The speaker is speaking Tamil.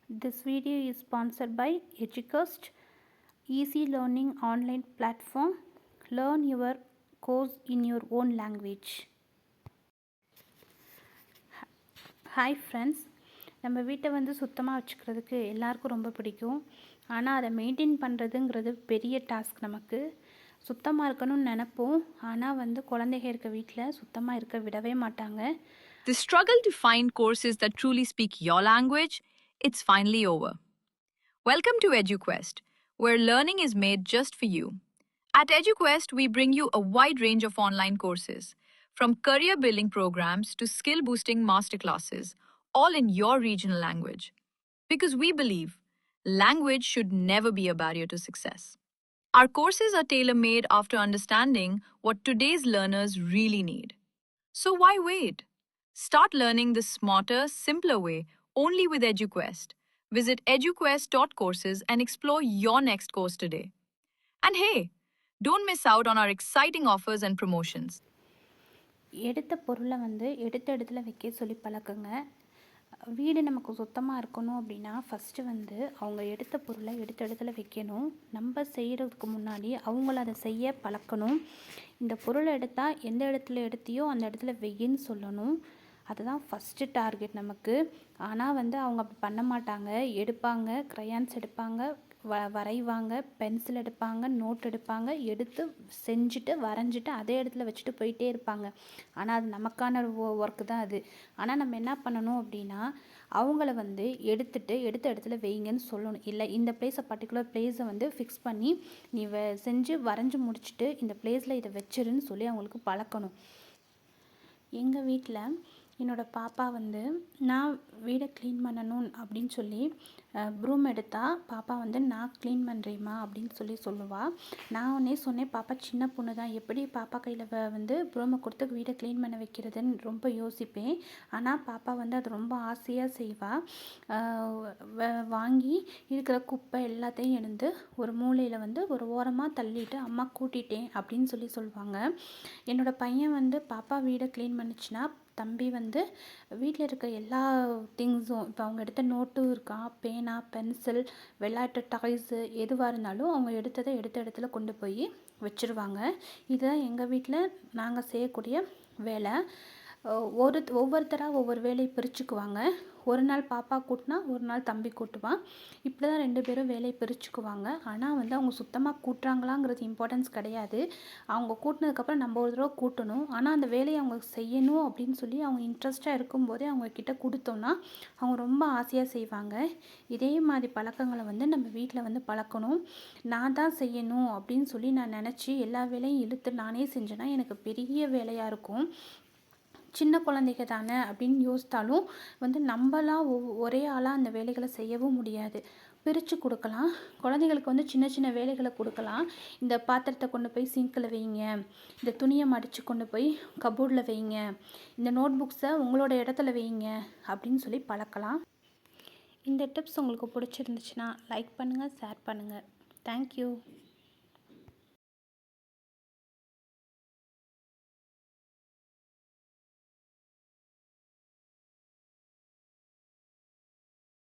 This video is sponsored by Educast, easy learning online platform. Learn your course in your own language. Hi friends, நம்ம வீட்டை வந்து சுத்தமாக வச்சுக்கிறதுக்கு எல்லாருக்கும் ரொம்ப பிடிக்கும். ஆனால் அதை மெயின்டைன் பண்ணுறதுங்கிறது பெரிய டாஸ்க். நமக்கு சுத்தமாக இருக்கணும்னு நினைப்போம், ஆனால் வந்து குழந்தைங்க இருக்க வீட்டில் சுத்தமாக இருக்க விடவே மாட்டாங்க. The struggle to find courses that truly speak your language, it's finally over. Welcome to EduQuest, where learning is made just for you. At EduQuest, we bring you a wide range of online courses, from career building programs to skill boosting masterclasses, all in your regional language. Because we believe language should never be a barrier to success. Our courses are tailor made after understanding what today's learners really need. So why wait? Start learning the smarter, simpler way only with EduQuest. Visit eduquest.courses and explore your next course today. And hey, don't miss out on our exciting offers and promotions. எடுத்த பொருளை வந்து எடுத்த இடத்துல வைக்க சொல்லி பழக்குங்க. வீடு நமக்கு சுத்தமாக இருக்கணும் அப்படின்னா ஃபஸ்ட்டு வந்து அவங்க எடுத்த பொருளை எடுத்த இடத்துல வைக்கணும். நம்ம செய்கிறதுக்கு முன்னாடி அவங்கள அதை செய்ய பழக்கணும். இந்த பொருளை எடுத்தால் எந்த இடத்துல எடுத்தியோ அந்த இடத்துல வெயின்னு சொல்லணும். அதுதான் ஃபஸ்ட்டு டார்கெட் நமக்கு. ஆனால் வந்து அவங்க அப்படி பண்ண மாட்டாங்க. எடுப்பாங்க, க்ரையான்ஸ் எடுப்பாங்க, வரைவாங்க, பென்சில் எடுப்பாங்க, நோட் எடுப்பாங்க, எடுத்து செஞ்சுட்டு வரைஞ்சிட்டு அதே இடத்துல வச்சுட்டு போயிட்டே இருப்பாங்க. ஆனால் அது நமக்கான ஒர்க்கு தான் அது. ஆனால் நம்ம என்ன பண்ணணும் அப்படின்னா அவங்கள வந்து எடுத்துட்டு எடுத்த இடத்துல வைங்கன்னு சொல்லணும். இல்லை இந்த பர்டிகுலர் பிளேஸை வந்து ஃபிக்ஸ் பண்ணி நீ செஞ்சு வரைஞ்சி முடிச்சுட்டு இந்த பிளேஸில் இதை வச்சிருன்னு சொல்லி அவங்களுக்கு பழக்கணும். எங்கள் வீட்டில் என்னோடய பாப்பா வந்து நான் வீடை க்ளீன் பண்ணணும் அப்படின்னு சொல்லி ப்ரூம் எடுத்தால் பாப்பா வந்து நான் க்ளீன் பண்ணுறேம்மா அப்படின்னு சொல்லுவாள். நான் உடனே சொன்னேன், பாப்பா சின்ன பொண்ணு தான், எப்படி பாப்பா கையில் வந்து ப்ரூமை கொடுத்து வீடை க்ளீன் பண்ண வைக்கிறதுன்னு ரொம்ப யோசிப்பேன். ஆனால் பாப்பா வந்து அது ரொம்ப ஆசையாக செய்வாள். வாங்கி இருக்கிற குப்பை எல்லாத்தையும் எடுத்து ஒரு மூலையில் வந்து ஒரு ஓரமாக தள்ளிட்டு அம்மா கூட்டிட்டேன் அப்படின்னு சொல்லுவாங்க. என்னோடய பையன் வந்து பாப்பா வீடை க்ளீன் பண்ணிச்சுன்னா தம்பி வந்து வீட்டில் இருக்க எல்லா திங்ஸும், இப்போ அவங்க எடுத்த நோட்டும் இருக்கான், பேனா, பென்சில், விளையாட்டு டாய்ஸு எதுவாக இருந்தாலும் அவங்க எடுத்த இடத்துல கொண்டு போய் வச்சுருவாங்க. இதுதான் எங்கள் வீட்டில் நாங்கள் செய்யக்கூடிய வேலை. ஒவ்வொருத்தராக ஒவ்வொரு வேலையை பிரிச்சுக்குவாங்க. ஒரு நாள் பாப்பா கூட்டினா ஒரு நாள் தம்பி கூட்டுவான். இப்படி தான் 2 பேரும் வேலையை பிரிச்சுக்குவாங்க. ஆனால் வந்து அவங்க சுத்தமாக கூட்டுறாங்களாங்கிறது இம்பார்ட்டன்ஸ் கிடையாது. அவங்க கூட்டினதுக்கப்புறம் நம்ம ஒரு தடவை கூட்டணும். ஆனால் அந்த வேலையை அவங்க செய்யணும் அப்படின்னு சொல்லி அவங்க இன்ட்ரெஸ்ட்டாக இருக்கும்போதே அவங்கக்கிட்ட கொடுத்தோம்னா அவங்க ரொம்ப ஆசையாக செய்வாங்க. இதே மாதிரி பழக்கங்களை வந்து நம்ம வீட்டில் வந்து பழக்கணும். நான் தான் செய்யணும் அப்படின்னு சொல்லி நான் நினச்சி எல்லா வேலையும் இழுத்து நானே செஞ்சேன்னா எனக்கு பெரிய வேலையாக இருக்கும். சின்ன குழந்தைங்க தானே அப்படின்னு யோசித்தாலும் வந்து நம்மளாம் ஒரே ஆளாக அந்த வேலைகளை செய்யவும் முடியாது. பிரித்து கொடுக்கலாம். குழந்தைங்களுக்கு வந்து சின்ன சின்ன வேலைகளை கொடுக்கலாம். இந்த பாத்திரத்தை கொண்டு போய் சிங்கில் வைங்க, இந்த துணியை மடித்து கொண்டு போய் கபோர்டில் வைங்க, இந்த நோட் புக்ஸை உங்களோட இடத்துல வைங்க அப்படின்னு சொல்லி பழக்கலாம். இந்த டிப்ஸ் உங்களுக்கு பிடிச்சிருந்துச்சுன்னா லைக் பண்ணுங்கள், ஷேர் பண்ணுங்கள். தேங்க்யூ.